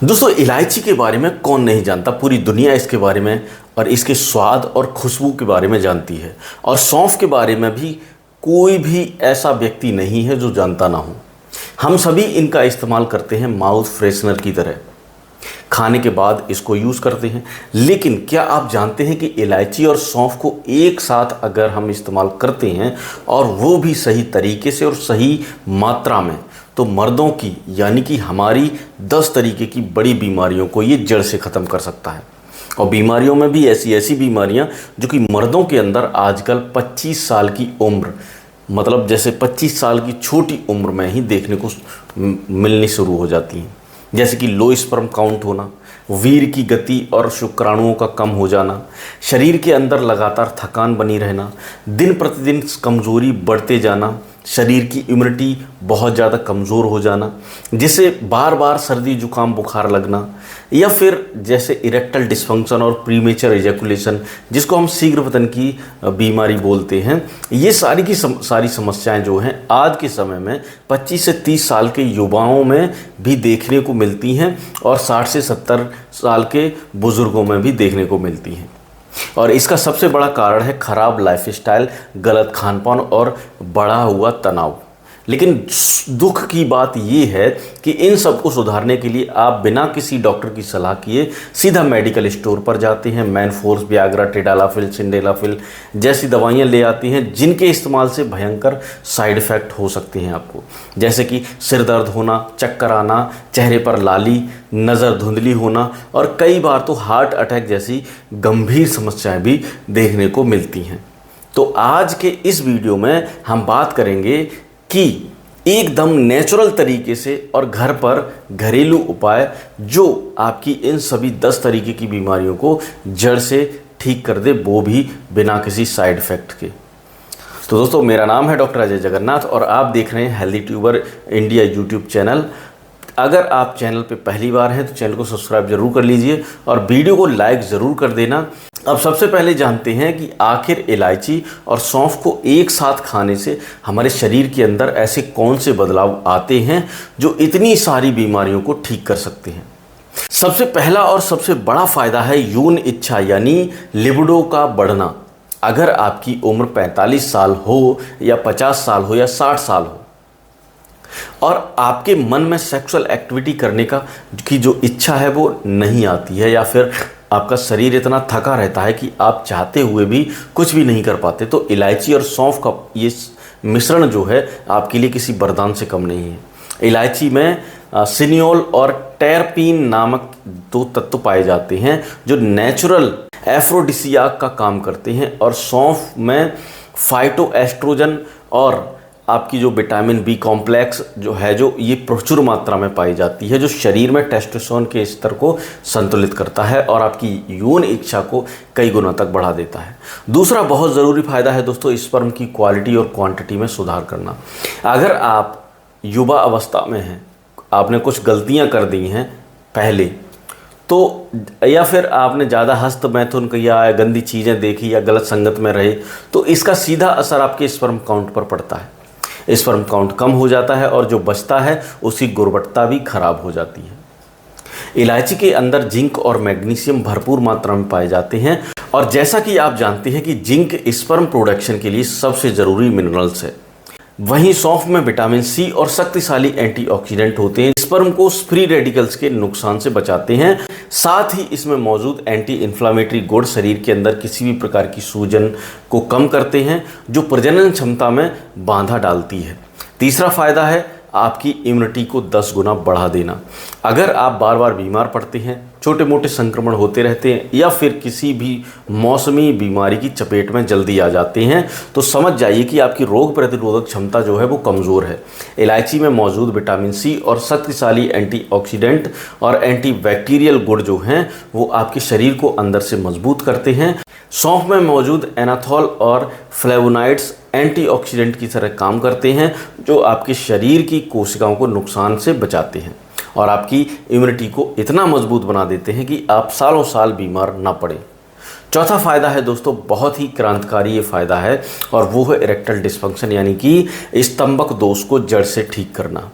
दोस्तों, इलायची के बारे में कौन नहीं जानता। पूरी दुनिया इसके बारे में और इसके स्वाद और खुशबू के बारे में जानती है। और सौंफ के बारे में भी कोई भी ऐसा व्यक्ति नहीं है जो जानता ना हो। हम सभी इनका इस्तेमाल करते हैं माउथ फ्रेशनर की तरह, खाने के बाद इसको यूज़ करते हैं। लेकिन क्या आप जानते हैं कि इलायची और सौंफ को एक साथ अगर हम इस्तेमाल करते हैं और वो भी सही तरीके से और सही मात्रा में, तो मर्दों की यानी कि हमारी 10 तरीके की बड़ी बीमारियों को ये जड़ से ख़त्म कर सकता है। और बीमारियों में भी ऐसी ऐसी बीमारियां जो कि मर्दों के अंदर आजकल 25 साल की उम्र, मतलब जैसे 25 साल की छोटी उम्र में ही देखने को मिलनी शुरू हो जाती हैं। जैसे कि लो स्पर्म काउंट होना, वीर्य की गति और शुक्राणुओं का कम हो जाना, शरीर के अंदर लगातार थकान बनी रहना, दिन प्रतिदिन कमज़ोरी बढ़ते जाना, शरीर की इम्यूनिटी बहुत ज़्यादा कमज़ोर हो जाना, जिससे बार बार सर्दी जुकाम बुखार लगना, या फिर जैसे इरेक्टल डिस्फंक्शन और प्रीमेचर एजैकुलेशन, जिसको हम शीघ्रपतन की बीमारी बोलते हैं। ये सारी की सारी समस्याएं जो हैं आज के समय में 25 से 30 साल के युवाओं में भी देखने को मिलती हैं और 60 से 70 साल के बुज़ुर्गों में भी देखने को मिलती हैं। और इसका सबसे बड़ा कारण है खराब लाइफस्टाइल, गलत खानपान और बढ़ा हुआ तनाव। लेकिन दुख की बात ये है कि इन सब को सुधारने के लिए आप बिना किसी डॉक्टर की सलाह किए सीधा मेडिकल स्टोर पर जाते हैं, मैनफोर्स, वियाग्रा, टेडालाफिल, सिंडेलाफिल जैसी दवाइयाँ ले आती हैं, जिनके इस्तेमाल से भयंकर साइड इफ़ेक्ट हो सकते हैं आपको, जैसे कि सिर दर्द होना, चक्कर आना, चेहरे पर लाली, नज़र धुंधली होना और कई बार तो हार्ट अटैक जैसी गंभीर समस्याएं भी देखने को मिलती हैं। तो आज के इस वीडियो में हम बात करेंगे कि एकदम नेचुरल तरीके से और घर पर घरेलू उपाय जो आपकी इन सभी 10 तरीके की बीमारियों को जड़ से ठीक कर दे, वो भी बिना किसी साइड इफ़ेक्ट के। तो दोस्तों, मेरा नाम है डॉक्टर अजय जगन्नाथ और आप देख रहे हैं healthy tuber India YouTube channel. अगर आप चैनल पे पहली बार हैं तो चैनल को सब्सक्राइब जरूर कर लीजिए और वीडियो को लाइक ज़रूर कर देना। अब सबसे पहले जानते हैं कि आखिर इलायची और सौंफ को एक साथ खाने से हमारे शरीर के अंदर ऐसे कौन से बदलाव आते हैं जो इतनी सारी बीमारियों को ठीक कर सकते हैं। सबसे पहला और सबसे बड़ा फ़ायदा है यौन इच्छा यानी लिबिडो का बढ़ना। अगर आपकी उम्र 45 साल हो या 50 साल हो या 60 साल हो और आपके मन में सेक्सुअल एक्टिविटी करने की जो इच्छा है वो नहीं आती है, या फिर आपका शरीर इतना थका रहता है कि आप चाहते हुए भी कुछ भी नहीं कर पाते, तो इलायची और सौंफ का ये मिश्रण जो है आपके लिए किसी वरदान से कम नहीं है। इलायची में सिनियोल और टेरपीन नामक 2 तत्व पाए जाते हैं जो नेचुरल एफ्रोडिसियाक का काम करते हैं, और सौंफ में फाइटोएस्ट्रोजन और आपकी जो विटामिन बी कॉम्प्लेक्स जो है, जो ये प्रचुर मात्रा में पाई जाती है, जो शरीर में टेस्टोस्टेरोन के स्तर को संतुलित करता है और आपकी यौन इच्छा को कई गुना तक बढ़ा देता है। दूसरा बहुत ज़रूरी फ़ायदा है दोस्तों, स्पर्म की क्वालिटी और क्वांटिटी में सुधार करना। अगर आप युवा अवस्था में हैं, आपने कुछ गलतियाँ कर दी हैं पहले, तो या फिर आपने ज़्यादा हस्त मैथुन किया, गंदी चीज़ें देखी या गलत संगत में रहे, तो इसका सीधा असर आपके स्पर्म काउंट पर पड़ता है। स्पर्म काउंट कम हो जाता है और जो बचता है उसकी गुणवत्ता भी खराब हो जाती है। इलायची के अंदर जिंक और मैग्नीशियम भरपूर मात्रा में पाए जाते हैं, और जैसा कि आप जानते हैं कि जिंक स्पर्म प्रोडक्शन के लिए सबसे ज़रूरी मिनरल्स है। वहीं सौंफ में विटामिन सी और शक्तिशाली एंटीऑक्सीडेंट होते हैं, स्पर्म को फ्री रेडिकल्स के नुकसान से बचाते हैं। साथ ही इसमें मौजूद एंटी इन्फ्लामेटरी गुण शरीर के अंदर किसी भी प्रकार की सूजन को कम करते हैं, जो प्रजनन क्षमता में बाधा डालती है। तीसरा फ़ायदा है आपकी इम्यूनिटी को 10 गुना बढ़ा देना। अगर आप बार बार बीमार पड़ते हैं, छोटे मोटे संक्रमण होते रहते हैं या फिर किसी भी मौसमी बीमारी की चपेट में जल्दी आ जाते हैं, तो समझ जाइए कि आपकी रोग प्रतिरोधक क्षमता जो है वो कमज़ोर है। इलायची में मौजूद विटामिन सी और शक्तिशाली एंटीऑक्सीडेंट और एंटीबैक्टीरियल गुण जो हैं वो आपके शरीर को अंदर से मजबूत करते हैं। सौंफ में मौजूद एनाथॉल और फ्लेवोनाइड्स एंटीऑक्सीडेंट की तरह काम करते हैं, जो आपके शरीर की कोशिकाओं को नुकसान से बचाते हैं और आपकी इम्यूनिटी को इतना मजबूत बना देते हैं कि आप सालों साल बीमार ना पड़े। चौथा फ़ायदा है दोस्तों, बहुत ही क्रांतिकारी ये फ़ायदा है, और वो है इरेक्टल डिस्फंक्शन यानी कि स्तंभक दोष को जड़ से ठीक करना।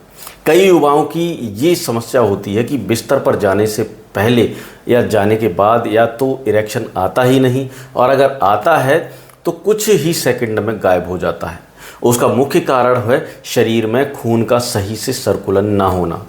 कई युवाओं की ये समस्या होती है कि बिस्तर पर जाने से पहले या जाने के बाद या तो इरेक्शन आता ही नहीं, और अगर आता है तो कुछ ही सेकंड में गायब हो जाता है। उसका मुख्य कारण है शरीर में खून का सही से सर्कुलन ना होना।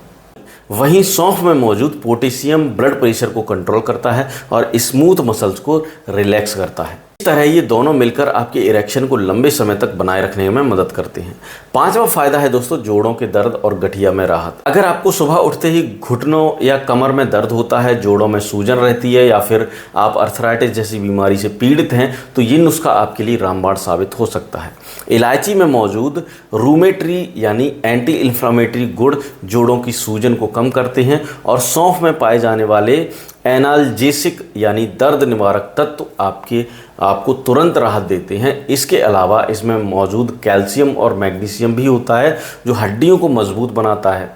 वहीं सौंफ में मौजूद पोटेशियम ब्लड प्रेशर को कंट्रोल करता है और स्मूथ मसल्स को रिलैक्स करता है। इस तरह ये दोनों मिलकर आपके इरेक्शन को लंबे समय तक बनाए रखने में मदद करते हैं। पांचवा फायदा है दोस्तों जोड़ों के दर्द और गठिया में राहत। अगर आपको सुबह उठते ही घुटनों या कमर में दर्द होता है, जोड़ों में सूजन रहती है, या फिर आप अर्थराइटिस जैसी बीमारी से पीड़ित हैं, तो ये नुस्खा आपके लिए रामबाण साबित हो सकता है। इलायची में मौजूद रूमेटरी यानी एंटी इन्फ्लामेटरी गुण जोड़ों की सूजन को कम करते हैं, और सौंफ में पाए जाने वाले एनाल्जेसिक यानी दर्द निवारक तत्व आपको तुरंत राहत देते हैं। इसके अलावा इसमें मौजूद कैल्शियम और मैग्नीशियम भी होता है जो हड्डियों को मजबूत बनाता है।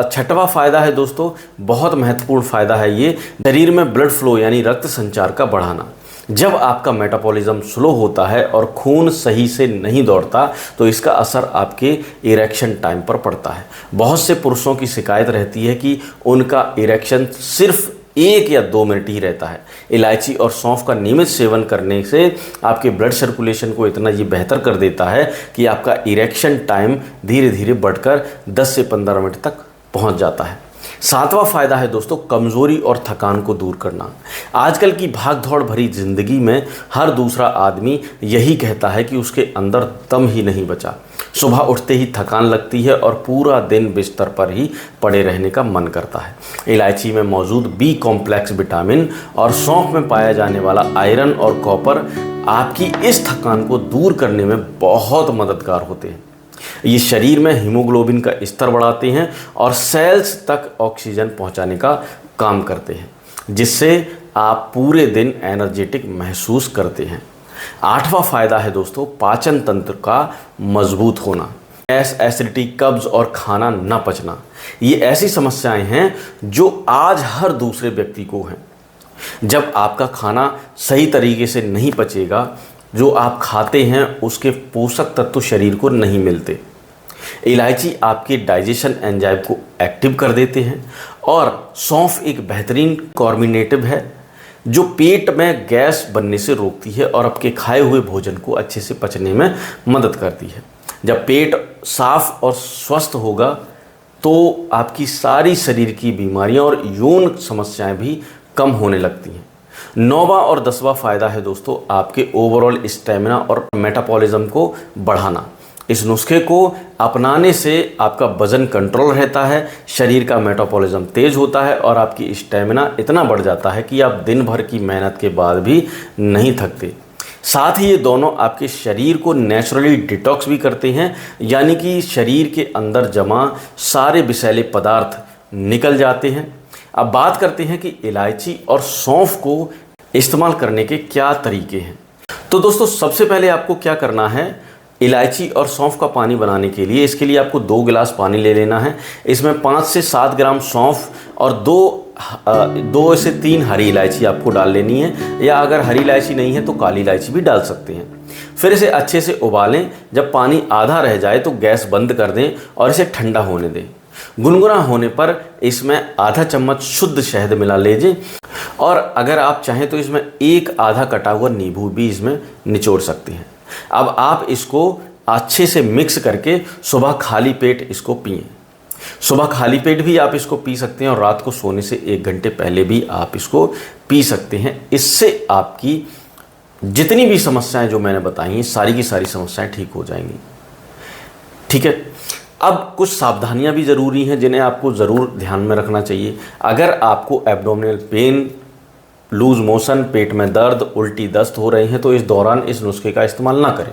छठवां फायदा है दोस्तों, बहुत महत्वपूर्ण फायदा है ये, शरीर में ब्लड फ्लो यानी रक्त संचार का बढ़ाना। जब आपका मेटाबॉलिज्म स्लो होता है और खून सही से नहीं दौड़ता तो इसका असर आपके इरेक्शन टाइम पर पड़ता है। बहुत से पुरुषों की शिकायत रहती है कि उनका इरेक्शन सिर्फ 1 या 2 मिनट ही रहता है। इलायची और सौंफ का नियमित सेवन करने से आपके ब्लड सर्कुलेशन को इतना ये बेहतर कर देता है कि आपका इरेक्शन टाइम धीरे धीरे बढ़कर 10 से 15 मिनट तक पहुंच जाता है। सातवां फायदा है दोस्तों कमजोरी और थकान को दूर करना। आजकल की भागदौड़ भरी जिंदगी में हर दूसरा आदमी यही कहता है कि उसके अंदर दम ही नहीं बचा। सुबह उठते ही थकान लगती है और पूरा दिन बिस्तर पर ही पड़े रहने का मन करता है। इलायची में मौजूद बी कॉम्प्लेक्स विटामिन और सौंफ में पाया जाने वाला आयरन और कॉपर आपकी इस थकान को दूर करने में बहुत मददगार होते हैं। ये शरीर में हीमोग्लोबिन का स्तर बढ़ाते हैं और सेल्स तक ऑक्सीजन पहुंचाने का काम करते हैं, जिससे आप पूरे दिन एनर्जेटिक महसूस करते हैं। आठवां फायदा है दोस्तों पाचन तंत्र का मजबूत होना। गैस, एसिडिटी, कब्ज और खाना न पचना, ये ऐसी समस्याएं हैं जो आज हर दूसरे व्यक्ति को हैं। जब आपका खाना सही तरीके से नहीं पचेगा, जो आप खाते हैं उसके पोषक तत्व शरीर को नहीं मिलते। इलायची आपके डाइजेशन एंजाइम को एक्टिव कर देते हैं, और सौंफ एक बेहतरीन कार्मिनेटिव है जो पेट में गैस बनने से रोकती है और आपके खाए हुए भोजन को अच्छे से पचने में मदद करती है। जब पेट साफ और स्वस्थ होगा तो आपकी सारी शरीर की बीमारियां और यौन समस्याएं भी कम होने लगती हैं। 9वां और 10वां फायदा है दोस्तों आपके ओवरऑल स्टेमिना और मेटाबॉलिज्म को बढ़ाना। इस नुस्खे को अपनाने से आपका वजन कंट्रोल रहता है, शरीर का मेटाबॉलिज्म तेज होता है और आपकी स्टेमिना इतना बढ़ जाता है कि आप दिन भर की मेहनत के बाद भी नहीं थकते। साथ ही ये दोनों आपके शरीर को नेचुरली डिटॉक्स भी करते हैं, यानी कि शरीर के अंदर जमा सारे विषैले पदार्थ निकल जाते हैं। अब बात करते हैं कि इलायची और सौंफ को इस्तेमाल करने के क्या तरीके हैं। तो दोस्तों सबसे पहले आपको क्या करना है, इलायची और सौंफ का पानी बनाने के लिए इसके लिए आपको 2 गिलास पानी ले लेना है। इसमें 5 से 7 ग्राम सौंफ और 2 से 3 हरी इलायची आपको डाल लेनी है, या अगर हरी इलायची नहीं है तो काली इलायची भी डाल सकते हैं। फिर इसे अच्छे से उबालें। जब पानी आधा रह जाए तो गैस बंद कर दें और इसे ठंडा होने दें। गुनगुना होने पर इसमें आधा चम्मच शुद्ध शहद मिला लीजिए, और अगर आप चाहें तो इसमें 1 आधा कटा हुआ नींबू भी इसमें निचोड़ सकते हैं। अब आप इसको अच्छे से मिक्स करके सुबह खाली पेट इसको पिएं। सुबह खाली पेट भी आप इसको पी सकते हैं और रात को सोने से 1 घंटे पहले भी आप इसको पी सकते हैं। इससे आपकी जितनी भी समस्याएं जो मैंने बताई हैं सारी की सारी समस्याएं ठीक हो जाएंगी। ठीक है, अब कुछ सावधानियां भी ज़रूरी हैं जिन्हें आपको ज़रूर ध्यान में रखना चाहिए। अगर आपको एब्डोमिनल पेन, लूज मोशन, पेट में दर्द, उल्टी, दस्त हो रही हैं तो इस दौरान इस नुस्खे का इस्तेमाल ना करें।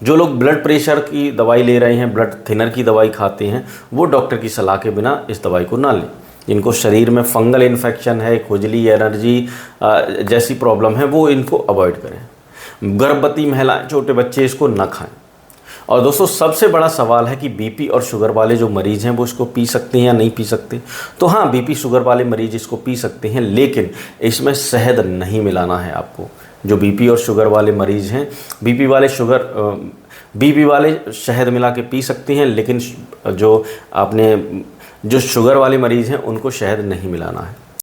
जो लोग ब्लड प्रेशर की दवाई ले रहे हैं, ब्लड थिनर की दवाई खाते हैं, वो डॉक्टर की सलाह के बिना इस दवाई को ना लें। जिनको शरीर में फंगल इन्फेक्शन है, खुजली, एलर्जी जैसी प्रॉब्लम है, वो इनको अवॉइड करें। गर्भवती महिलाएं, छोटे बच्चे इसको ना खाएं। और दोस्तों सबसे बड़ा सवाल है कि बीपी और शुगर वाले जो मरीज़ हैं वो इसको पी सकते हैं या नहीं पी सकते। तो हाँ, बीपी शुगर वाले मरीज़ इसको पी सकते हैं, लेकिन इसमें शहद नहीं मिलाना है आपको। जो बीपी और शुगर वाले मरीज़ हैं, बीपी वाले शुगर बीपी वाले शहद मिला के पी सकती हैं, लेकिन जो शुगर वाले मरीज़ हैं उनको शहद नहीं मिलाना है।